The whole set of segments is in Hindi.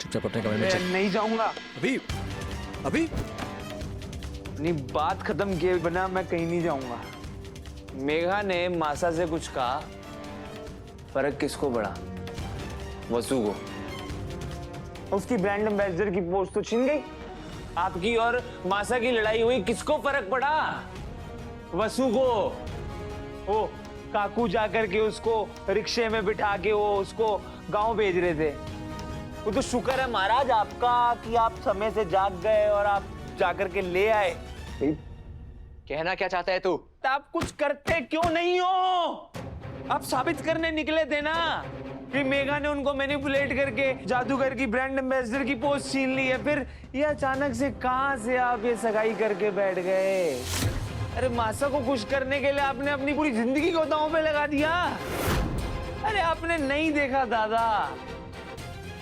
चुपचाप अपने कमरे में चल। नहीं जाऊंगा। अभी अभी अपनी बात खत्म किए बिना मैं कहीं नहीं जाऊंगा। मेघा ने मासा से कुछ कहा, फर्क किसको पड़ा? वसु को। उसकी ब्रांड एम्बेसडर की पोस्ट तो छिन गई। आपकी और मासा की लड़ाई हुई, किसको फर्क पड़ा? वसु को। वो काकू जाकर के उसको रिक्शे में बिठा के वो उसको गांव भेज रहे थे। वो तो शुक्र है महाराज आपका कि आप समय से जाग गए और आप जाकर के ले आए। कहना क्या चाहता है तू? आप कुछ करते क्यों नहीं हो? आप साबित करने निकले थे ना कि मेघा ने उनको मैनिपुलेट करके जादूगर की ब्रांड एम्बेसडर की पोस्ट छीन ली है। फिर ये अचानक से कहां से आप ये सगाई करके बैठ गए? अरे मासा को खुश करने के लिए आपने अपनी पूरी जिंदगी को दांव पे लगा दिया। अरे आपने नहीं देखा दादा,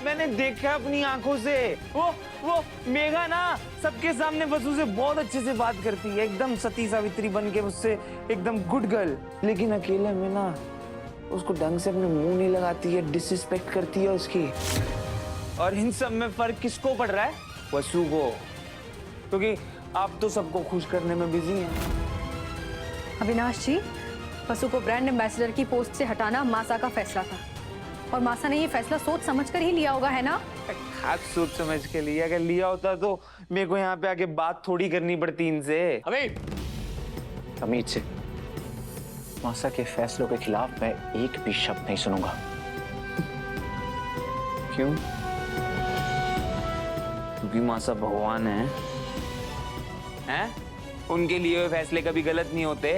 मैंने देखा अपनी आंखों से। वो मेघा ना सबके सामने वसु से बहुत अच्छे से बात करती है, एकदम सती सावित्री बन के मुझसे, एकदम गुड गर्ल। लेकिन अकेले में ना उसको ढंग से अपने मुंह नहीं लगाती है, डिसरिस्पेक्ट करती है उसकी। और इन सब में फर्क किसको पड़ रहा है? वसु को। क्योंकि आप तो सबको खुश करने में बिजी हैं। अविनाश जी, वसु को ब्रांड एम्बेसडर की पोस्ट से हटाना मासा का फैसला था और मासा ने ये फैसला सोच समझ कर ही लिया होगा, है ना? खास सोच समझ के लिया। अगर लिया होता तो मेरे को यहाँ पे आके बात थोड़ी करनी पड़ती इनसे। अमित से मासा के फैसलों के खिलाफ मैं एक भी शब्द नहीं सुनूंगा। क्यों? क्योंकि मासा भगवान है? उनके लिए हुए फैसले कभी गलत नहीं होते।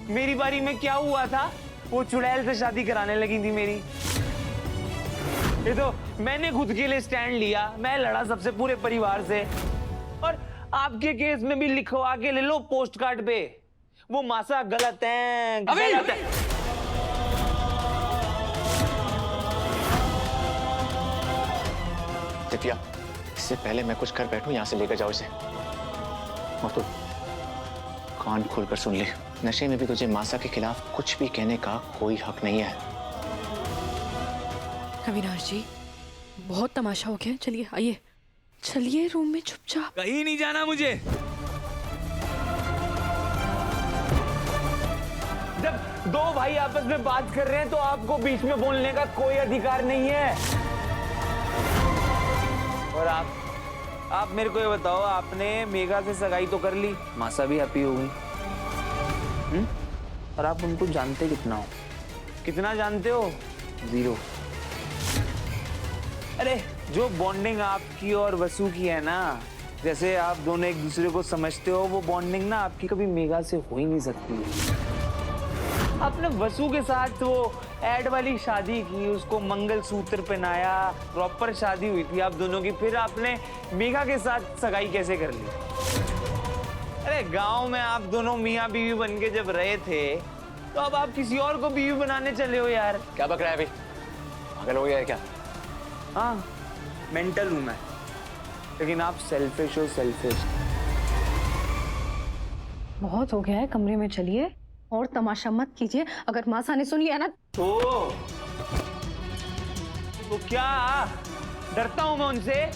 मेरी बारी में क्या हुआ था? वो चुड़ैल से शादी कराने लगी थी मेरी। ये तो मैंने खुद के लिए स्टैंड लिया, मैं लड़ा सबसे पूरे परिवार से। और आपके केस में भी लिखवा के ले लो पोस्ट कार्ड पे, वो मासा गलत है, गलत है। दिव्या, इससे पहले मैं कुछ कर बैठूं, यहां से लेकर जाओ इसे। और तो कान खोलकर सुन ले, नशे में भी तुझे मासा के खिलाफ कुछ भी कहने का कोई हक नहीं है। अविनाश जी, बहुत तमाशा हो गया, चलिए आइए, चलिए रूम में चुपचाप। कहीं नहीं जाना मुझे। जब दो भाई आपस में बात कर रहे हैं तो आपको बीच में बोलने का कोई अधिकार नहीं है। और आप मेरे को ये बताओ, आपने मेघा से सगाई तो कर ली, मासा भी हैप्पी हो गई। और आप उनको जानते कितना हो? कितना जानते हो? 0। अरे जो बॉन्डिंग आपकी और वसु की है ना, जैसे आप दोनों एक दूसरे को समझते हो, वो बॉन्डिंग ना आपकी कभी मेघा से हो ही नहीं सकती। आपने वसु के साथ वो एड वाली शादी की, उसको मंगलसूत्र पहनाया, प्रॉपर शादी हुई थी आप दोनों की। फिर आपने मेघा के साथ सगाई कैसे कर ली? अरे गांव में आप दोनों मियां बीवी बन के जब रहे थे, तो अब आप किसी और को बीवी बनाने चले हो यार। क्या बक रहा है अभी? पागल हो गया है क्या? हाँ, मेंटल हूं मैं, लेकिन आप सेल्फिश हो, सेल्फिश। बहुत हो गया है, कमरे में चलिए और तमाशा मत कीजिए। अगर मासा ने सुन लिया ना तो क्या डरता हूं मैं उनसे?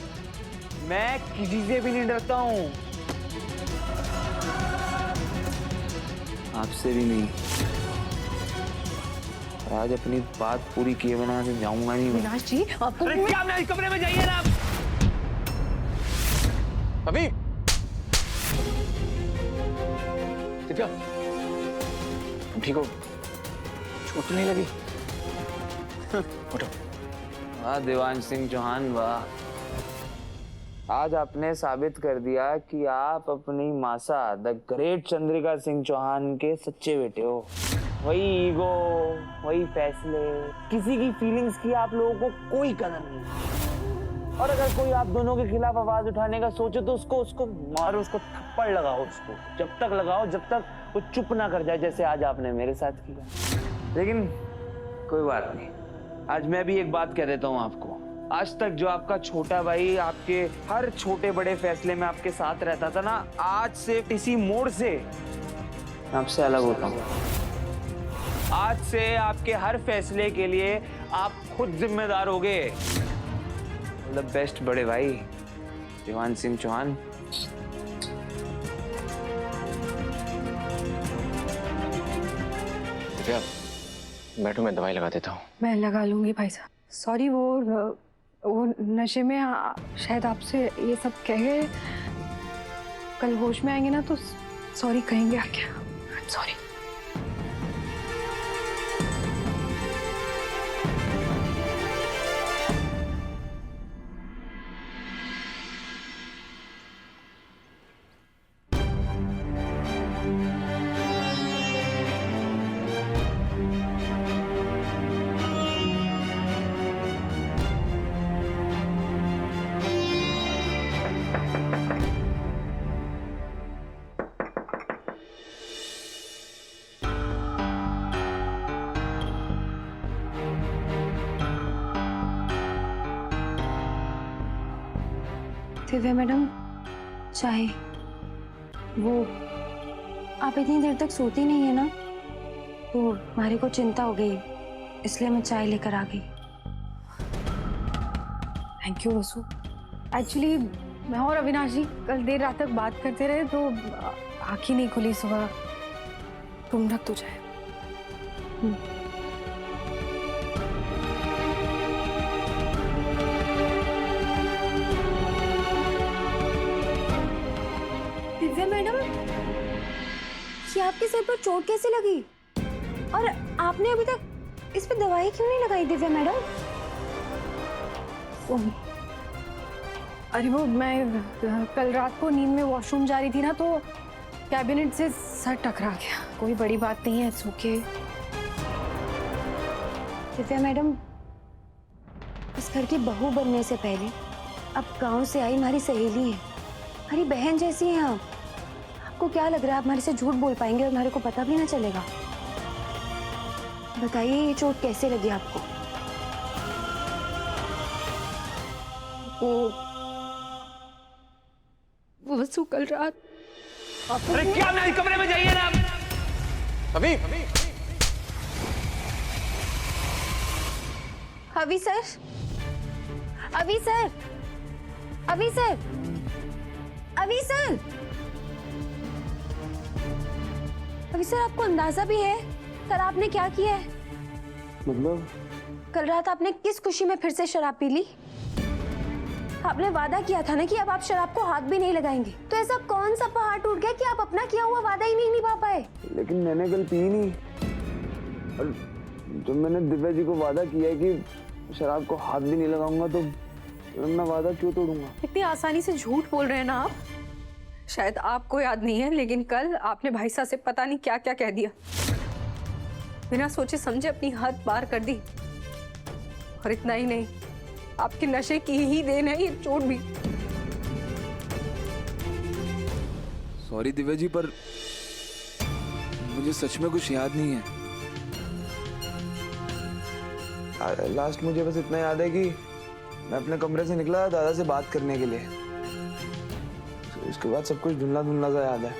मैं किसी से भी नहीं डरता हूं, आपसे भी नहीं। और आज अपनी बात पूरी किए बिना से जाऊंगा नहीं मैं। अविनाश जी, आपको अरे क्या, अपने कमरे में जाइए ना आप। अभी दिव्या, ठीक हो? चोट नहीं लगी? उठो। वाह देवांश सिंह चौहान, वाह। आज आपने साबित कर दिया कि आप अपनी मासा द ग्रेट चंद्रिका सिंह चौहान के सच्चे बेटे हो। वही ईगो, वही फैसले, किसी की फीलिंग्स की आप लोगों को कोई कदर नहीं। और अगर कोई आप दोनों के खिलाफ आवाज उठाने का सोचे तो उसको मारो, उसको थप्पड़ लगाओ, उसको जब तक लगाओ जब तक वो चुप ना कर जाए, जैसे आज आपने मेरे साथ किया। लेकिन कोई बात नहीं, आज मैं भी एक बात कह देता हूँ आपको। आज तक जो आपका छोटा भाई आपके हर छोटे बड़े फैसले में आपके साथ रहता था ना, आज से इसी मोड़ से आपसे अलग होता हूँ। आज से आपके हर फैसले के लिए आप खुद जिम्मेदार होगे। द बेस्ट बड़े भाई दीवान सिंह चौहान। दिव्या, बैठो, मैं दवाई लगा देता हूँ। मैं लगा लूंगी भाई साहब। सॉरी, वो नशे में शायद आपसे ये सब कह गए। कल होश में आएंगे ना तो सॉरी कहेंगे आके। सॉरी। दिव्या मैडम, चाय। वो आप इतनी देर तक सोती नहीं है ना, तो हमारे को चिंता हो गई, इसलिए मैं चाय लेकर आ गई। Thank you Vasu. एक्चुअली मैं और अविनाश जी कल देर रात तक बात करते रहे तो आँख ही नहीं खुली सुबह। तुम रख तो जाए। दिव्या मैडम, ये आपके सर पर चोट कैसे लगी? और आपने अभी तक इस पे दवाई क्यों नहीं लगाई दिव्या मैडम? अरे वो मैं कल रात को नींद में वॉशरूम जा रही थी ना, तो कैबिनेट से सर टकरा गया। कोई बड़ी बात नहीं है, सूखे। दिव्या मैडम, इस घर की बहू बनने से पहले अब गांव से आई हमारी सहेली है, हमारी बहन जैसी हैं आप। आपको क्या लग रहा है आप हमारे से झूठ बोल पाएंगे और हमारे को पता भी ना चलेगा? बताइए, ये चोट कैसे लगी आपको? वो वसु कल रात। अरे क्या, मेरे कमरे में जाइए ना। अभी अभी सर, अभी सर, अभी सर, अभी सर, अभी सर, आपको अंदाजा भी है कल आपने क्या किया है? मतलब? कल रात आपने किस खुशी में फिर से शराब पी ली? आपने वादा किया था ना कि अब आप शराब को हाथ भी नहीं लगाएंगे। तो ऐसा कौन सा पहाड़ टूट गया कि आप अपना किया हुआ वादा ही नहीं निभा पाए? लेकिन मैंने कल पी नहीं, और जब मैंने दिव्या जी को वादा किया है कि शराब को हाथ भी नहीं लगाऊंगा, तो मैं वादा क्यों तोड़ूंगा? इतनी आसानी से झूठ बोल रहे हैं ना आप। शायद आपको याद नहीं है, लेकिन कल आपने भाई साहब से पता नहीं क्या क्या कह दिया। बिना सोचे समझे अपनी हद पार कर दी। और इतना ही नहीं, आपके नशे की ही देन है ये चोट भी। सॉरी दिव्या जी, पर मुझे सच में कुछ याद नहीं है। लास्ट मुझे बस इतना याद है कि मैं अपने कमरे से निकला दादा से बात करने के लिए। उसके बाद सब कुछ धुंधला धुंधला सा याद है।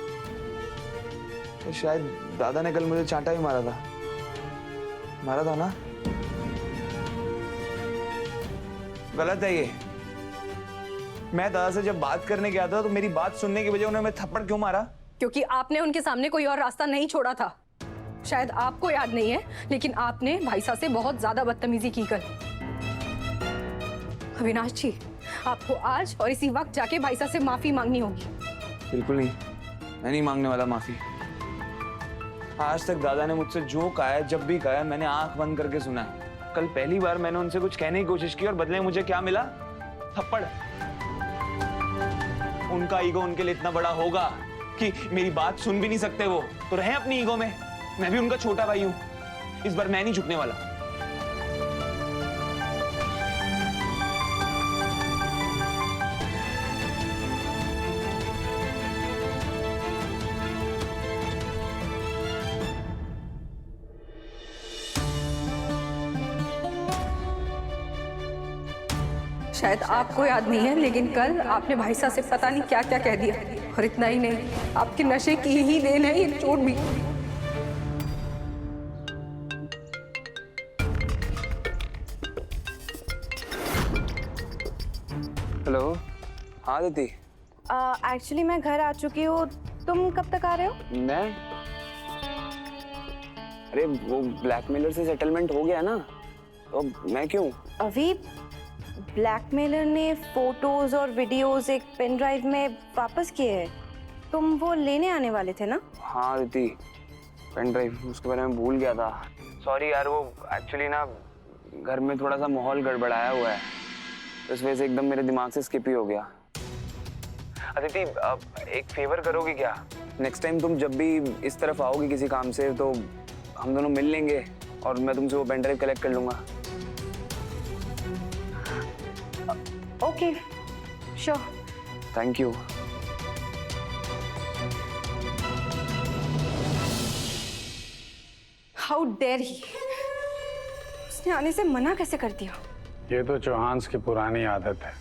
तो शायद दादा ने कल मुझे चांटा ही मारा था ना? गलत है ये। मैं दादा से जब बात करने गया था तो मेरी बात सुनने की बजाय उन्होंने मैं थप्पड़ क्यों मारा? क्योंकि आपने उनके सामने कोई और रास्ता नहीं छोड़ा था। शायद आपको याद नहीं है, लेकिन आपने भाई साहब से बहुत ज्यादा बदतमीजी की कल। अविनाश जी, आपको आज और इसी वक्त जाके भाई साहब से माफी मांगनी होगी। बिल्कुल नहीं, मैं नहीं मांगने वाला माफी। आज तक दादा ने मुझसे जो कहा है, जब भी कहा है, मैंने आंख बंद करके सुना है। कल पहली बार मैंने उनसे कुछ कहने की कोशिश की और बदले में मुझे क्या मिला? थप्पड़। उनका ईगो उनके लिए इतना बड़ा होगा कि मेरी बात सुन भी नहीं सकते वो, तो रहे अपनी ईगो में। मैं भी उनका छोटा भाई हूं, इस बार मैं नहीं झुकने वाला। शायद आपको याद नहीं है, लेकिन कल आपने भाई साहब से पता नहीं क्या क्या कह दिया। और इतना ही नहीं, आपके नशे की ही देन है ये चोट भी। हेलो। हाँ दीदी। एक्चुअली मैं घर आ चुकी हूँ, तुम कब तक आ रहे हो? मैं, अरे वो ब्लैकमेलर से सेटलमेंट हो गया ना, तो मैं क्यों? अभी ब्लैकमेलर ने फोटोज और वीडियोस एक पेन ड्राइव में वापस किए हैं। तुम वो लेने आने वाले थे ना? हाँ दीदी, पेन ड्राइव उसके बारे में भूल गया था। सॉरी यार, वो एक्चुअली ना घर में थोड़ा सा माहौल गड़बड़ाया हुआ है, तो इस वजह से एकदम मेरे दिमाग से स्किप ही हो गया। अदिति, एक फेवर करोगी क्या? नेक्स्ट टाइम तुम जब भी इस तरफ आओगी किसी काम से, तो हम दोनों मिल लेंगे और मैं तुमसे वो पेन ड्राइव कलेक्ट कर लूंगा। Okay, sure. Thank you. How dare he! उसने आने से मना कैसे कर दिया? ये तो चौहान्स की पुरानी आदत है।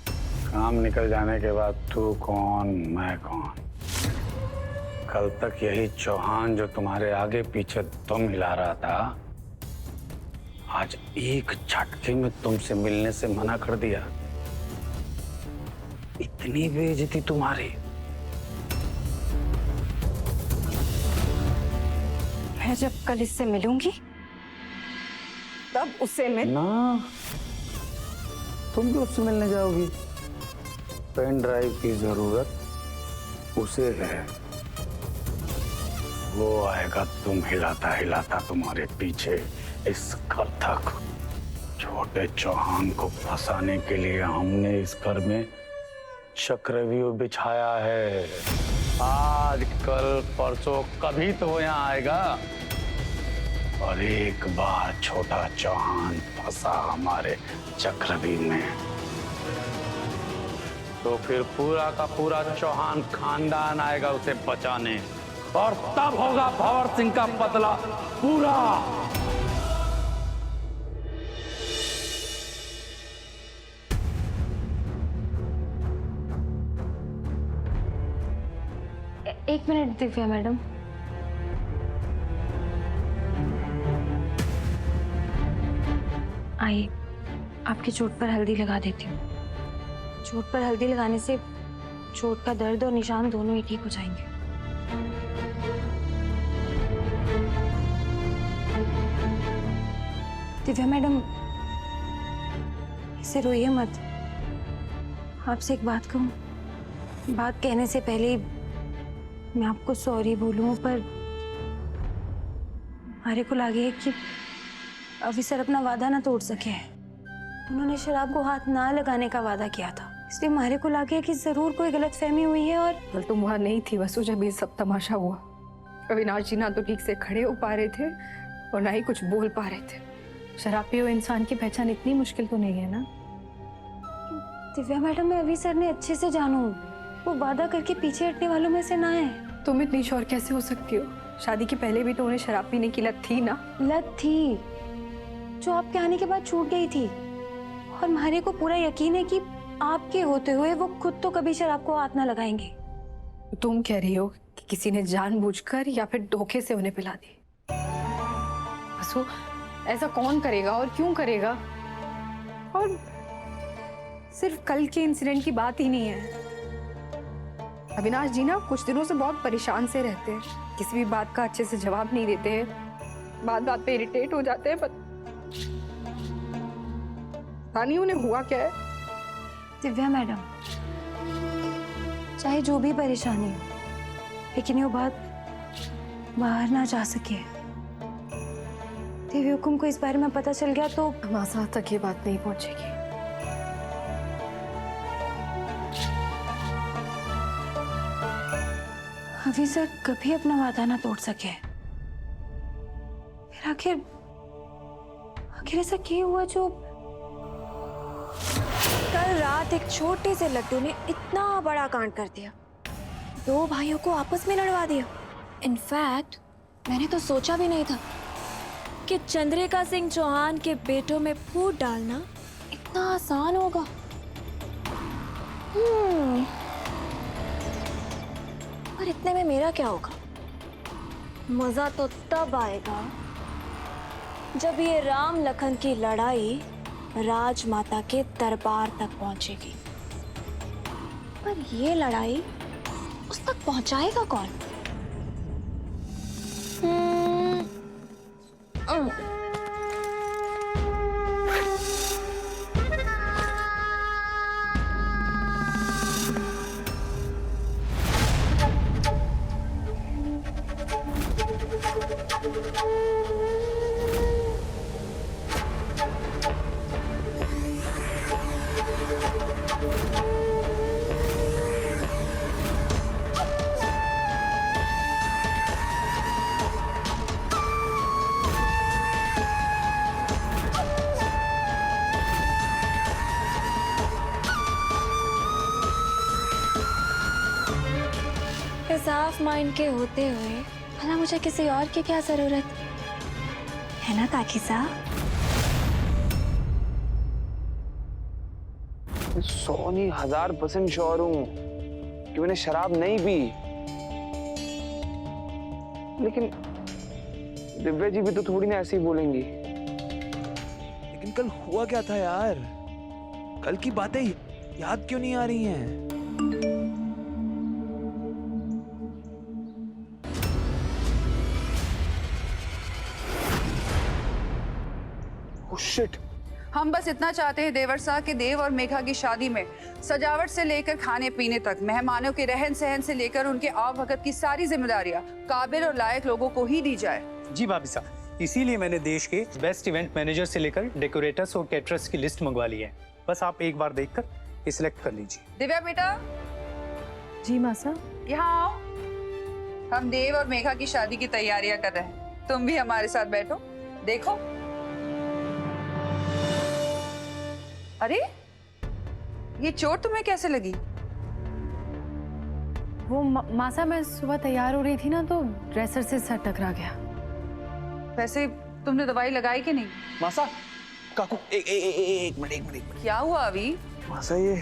काम निकल जाने के बाद तू कौन मैं कौन। कल तक यही चौहान जो तुम्हारे आगे पीछे तुम हिला रहा था, आज एक झटके में तुमसे मिलने से मना कर दिया। इतनी बेइज्जती तुम्हारी। मैं जब कल इससे मिलूंगी तब उसे मिल। ना, तुम भी उससे मिलने जाओगी? पेन ड्राइव की जरूरत उसे है। वो आएगा तुम हिलाता हिलाता तुम्हारे पीछे इस घर तक। छोटे चौहान को फंसाने के लिए हमने इस घर में चक्रव्यूह बिछाया है। आज कल परसों कभी तो वो यहाँ आएगा, और एक बार छोटा चौहान फंसा हमारे चक्रव्यूह में, तो फिर पूरा का पूरा चौहान खानदान आएगा उसे बचाने, और तब होगा भंवर सिंह का बदला पूरा। एक मिनट दिव्या मैडम। आइए, आपकी चोट पर हल्दी लगा देती हूँ। चोट पर हल्दी लगाने से चोट का दर्द और निशान दोनों ही ठीक हो जाएंगे। दिव्या मैडम, इससे रोइए मत। आपसे एक बात कहूँ। बात कहने से पहले मैं आपको सॉरी बोलूं, पर हमारे को लगे है कि अभी सर अपना वादा ना तोड़ सके। उन्होंने शराब को हाथ ना लगाने का वादा किया था, इसलिए हमारे को लगे कि जरूर कोई गलतफहमी हुई है। और कल तुम वहां नहीं थी वसु जब ये सब तमाशा हुआ। अविनाश जी ना तो ठीक से खड़े हो पा रहे थे और ना ही कुछ बोल पा रहे थे। शराब पिए हुए इंसान की पहचान इतनी मुश्किल तो नहीं है ना। दिव्या मैडम, मैं अभी सर ने अच्छे से जानू, वो वादा करके पीछे हटने वालों में से ना है। तुम इतनी श्योर कैसे हो सकती हो? शादी के पहले भी तो उन्हें शराब पीने की लत थी ना। लत थी जो आपके आने के बाद छूट गई थी, और हमारे को पूरा यकीन है कि आपके होते हुए वो खुद तो कभी शराब को हाथ ना लगाएंगे। तुम कह रही हो कि किसी ने जानबूझकर या फिर धोखे से उन्हें पिला दी? वसु, ऐसा कौन करेगा और क्यों करेगा? और सिर्फ कल के इंसिडेंट की बात ही नहीं है। अविनाश जी ना कुछ दिनों से बहुत परेशान से रहते हैं, किसी भी बात का अच्छे से जवाब नहीं देते हैं, बात बात पे इरिटेट हो जाते हैं। पता नहीं उन्हें हुआ क्या है। दिव्या मैडम, चाहे जो भी परेशानी हो, लेकिन वो बात बाहर ना जा सके। देवी हुकुम को इस बारे में पता चल गया तो हमासा तक ये बात नहीं पहुंचेगी। अभी सर कभी अपना वादा ना तोड़ सके। फिर आखिर ऐसा क्या हुआ जो कल रात एक छोटे से लड्डू ने इतना बड़ा कांड कर दिया, 2 भाइयों को आपस में लड़वा दिया। इनफैक्ट मैंने तो सोचा भी नहीं था कि चंद्रिका सिंह चौहान के बेटों में फूट डालना इतना आसान होगा। पर इतने में मेरा क्या होगा? मजा तो तब आएगा जब ये राम लखन की लड़ाई राजमाता के दरबार तक पहुंचेगी। पर ये लड़ाई उस तक पहुंचाएगा कौन? साफ माइंड के होते हुए भला मुझे किसी और की क्या जरूरत है ना काकी साहब? 100 नहीं 1000% श्योर हूँ कि मैंने शराब नहीं पी। लेकिन दिव्या जी भी तो थोड़ी ना ऐसे ही बोलेंगी। लेकिन कल हुआ क्या था यार? कल की बातें याद क्यों नहीं आ रही हैं? शिट। हम बस इतना चाहते हैं देवर साहब कि देव और मेघा की शादी में सजावट से लेकर खाने पीने तक, मेहमानों के रहन सहन से लेकर उनके आवभगत की सारी जिम्मेदारियां काबिल और लायक लोगों को ही दी जाए। जी भाभी साहब, इसीलिए मैंने देश के बेस्ट इवेंट मैनेजर से लेकर डेकोरेटर्स और कैटरर्स की लिस्ट मंगवा ली है। बस आप एक बार देखकर सिलेक्ट कर लीजिए। दिव्या बेटा। जी मासा। यहाँ आओ। हम देव और मेघा की शादी की तैयारियां कर रहे हैं, तुम भी हमारे साथ बैठो। देखो। अरे ये चोट तुम्हें कैसे लगी? वो मासा, मैं सुबह तैयार हो रही थी ना तो ड्रेसर से सर टकरा गया। वैसे तुमने दवाई लगाई कि नहीं? मासा, काकू एक मिनट। क्या हुआ अभी? मासा, ये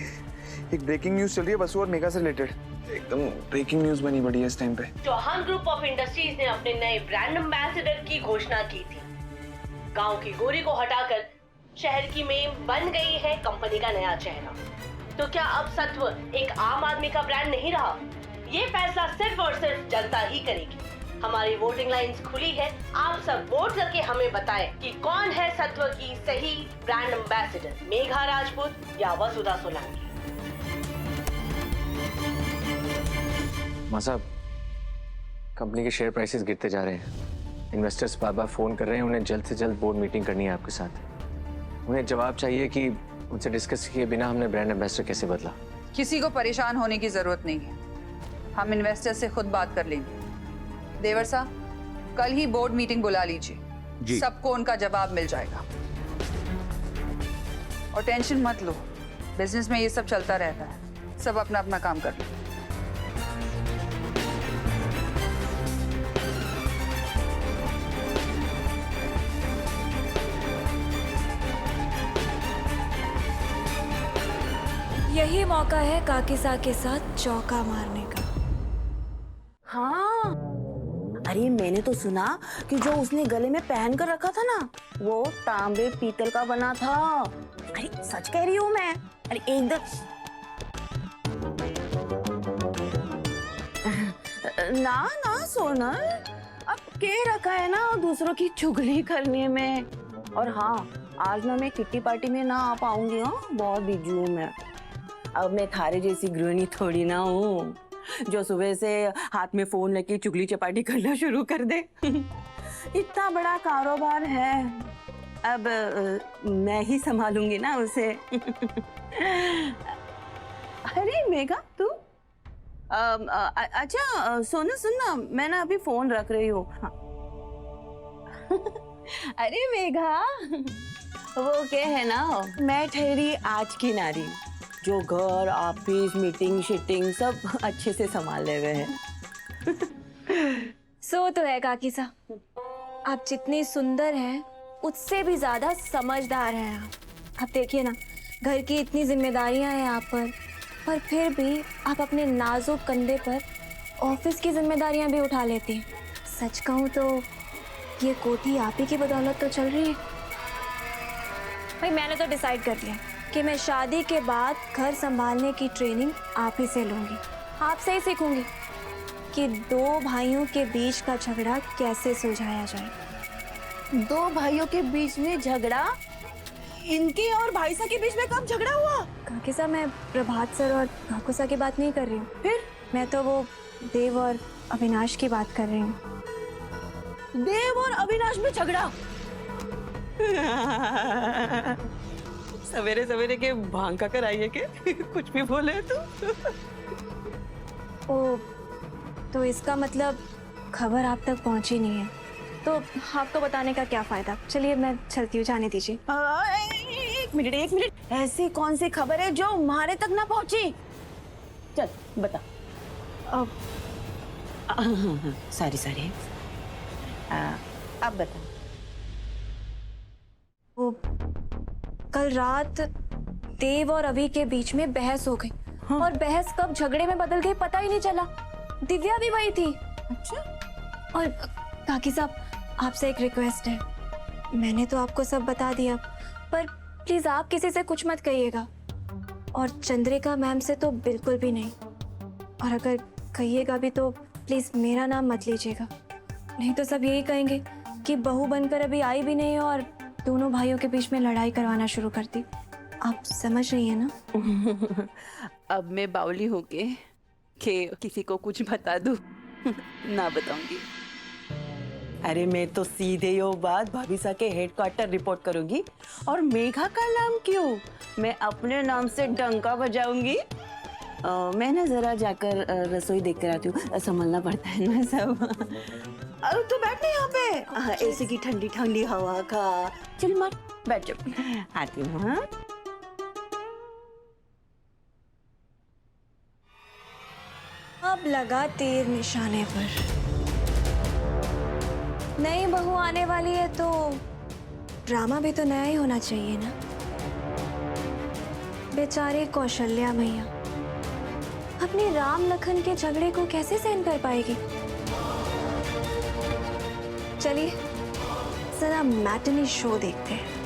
एक ब्रेकिंग न्यूज चल रही है बसु और मेघा से रिलेटेड। एकदम ब्रेकिंग न्यूज बनी पड़ी है इस टाइम पे। चौहान ग्रुप ऑफ इंडस्ट्रीज ने अपने नए ब्रांड एम्बेसडर की घोषणा की थी। गांव की गोरी को हटाकर शहर की मेम बन गई है कंपनी का नया चेहरा। तो क्या अब सत्व एक आम आदमी का ब्रांड नहीं रहा? ये फैसला सिर्फ और सिर्फ जनता ही करेगी। हमारी वोटिंग लाइंस खुली है, आप सब वोट करके हमें बताएं कि कौन है सत्व की सही ब्रांड एम्बेसडर, मेघा राजपूत या वसुधा सोलंकी। मां साहब, कंपनी के शेयर प्राइसेस गिरते जा रहे हैं। इन्वेस्टर्स बार बार फोन कर रहे हैं, उन्हें जल्द से जल्द बोर्ड मीटिंग करनी है आपके साथ। उन्हें जवाब चाहिए कि उनसे डिस्कस किए बिना हमने ब्रांड एम्बेसडर कैसे बदला। किसी को परेशान होने की जरूरत नहीं है, हम इन्वेस्टर से खुद बात कर लेंगे। देवर साहब, कल ही बोर्ड मीटिंग बुला लीजिए, सबको उनका जवाब मिल जाएगा। और टेंशन मत लो, बिजनेस में ये सब चलता रहता है, सब अपना अपना काम कर लो। यही मौका है काकीसा के साथ चौका मारने का। हाँ, अरे मैंने तो सुना कि जो उसने गले में पहन कर रखा था ना, वो तांबे पीतल का बना था। अरे सच कह रही हूँ मैं। अरे एकदम ना ना सोनल, अब के रखा है ना दूसरों की चुगली करने में। और हाँ, आज ना मैं किट्टी पार्टी में ना आ पाऊंगी। हाँ, बहुत बिजी हूँ मैं। अब मैं थारे जैसी गृहिणी थोड़ी ना हूँ जो सुबह से हाथ में फोन लेके चुगली चपाटी करना शुरू कर दे। इतना बड़ा कारोबार है, अब मैं ही संभालूंगी ना उसे। अरे मेघा, तू अच्छा सोना, सुनना, मैं ना अभी फोन रख रही हूँ। हाँ। अरे मेघा, वो क्या है ना, मैं ठहरी आज की नारी जो घर ऑफिस मीटिंग शीटिंग सब अच्छे से संभाले हुए हैं। सो तो है काकी साहब, आप जितनी सुंदर हैं उससे भी ज्यादा समझदार हैं आप देखिए ना, घर की इतनी जिम्मेदारियां हैं आप पर फिर भी आप अपने नाजुक कंधे पर ऑफिस की जिम्मेदारियां भी उठा लेती हैं। सच कहूँ तो ये कोठी आप ही की बदौलत तो चल रही है। भाई मैंने तो डिसाइड कर लिया, कि मैं शादी के बाद घर संभालने की ट्रेनिंग आप ही से लूंगी, आपसे ही सीखूंगी कि दो भाइयों के बीच का झगड़ा कैसे सुलझाया जाए। दो भाइयों के बीच में झगड़ा? इनके और भाई साहब के बीच में कब झगड़ा हुआ? काकी साहब, मैं प्रभात सर और काकू साहब की बात नहीं कर रही हूँ। फिर? मैं तो वो देव और अविनाश की बात कर रही हूँ। देव और अविनाश में झगड़ा? सवेरे सवेरे के भांग का कर आई है के कुछ भी बोले तू। ओ, तो इसका मतलब खबर आप तक पहुंची नहीं है, तो आपको बताने का क्या फायदा। चलिए मैं चलती हूँ, जाने दीजिए। एक मिनट, ऐसी कौन सी खबर है जो हमारे तक ना पहुंची? चल बता। सॉरी अब बता। वो कल रात देव और अभी के बीच में बहस हो गई। हाँ। और बहस कब झगड़े में बदल गई पता ही नहीं चला। दिव्या भी वही थी। अच्छा। और काकी साहब, आपसे एक रिक्वेस्ट है। मैंने तो आपको सब बता दिया, पर प्लीज आप किसी से कुछ मत कहिएगा, और चंद्रिका मैम से तो बिल्कुल भी नहीं। और अगर कहिएगा भी तो प्लीज मेरा नाम मत लीजिएगा, नहीं तो सब यही कहेंगे कि बहू बनकर अभी आई भी नहीं और दोनों भाइयों के बीच में लड़ाई करवाना शुरू कर दी। आप समझ रही है ना? अब मैं बावली हूँ के किसी को कुछ बता दूँ? ना बताऊंगी। अरे मैं तो सीधे यो बात भाभी साहब के हेडक्वार्टर रिपोर्ट करूंगी, और मेघा का नाम क्यों, मैं अपने नाम से डंका बजाऊंगी। मैं ना जरा जाकर रसोई देख कर आती हूँ, संभलना पड़ता है ना सब। अरे तू बैठ ना यहाँ पे, एसी की ठंडी ठंडी हवा का। चल मार, बैठ जा, आती हूँ। हाँ, अब लगा तीर निशाने पर। नई बहू आने वाली है तो ड्रामा भी तो नया ही होना चाहिए ना। बेचारी कौशल्या मैया अपने राम लखन के झगड़े को कैसे सहन कर पाएगी। चलिए जरा मैटिनी शो देखते हैं।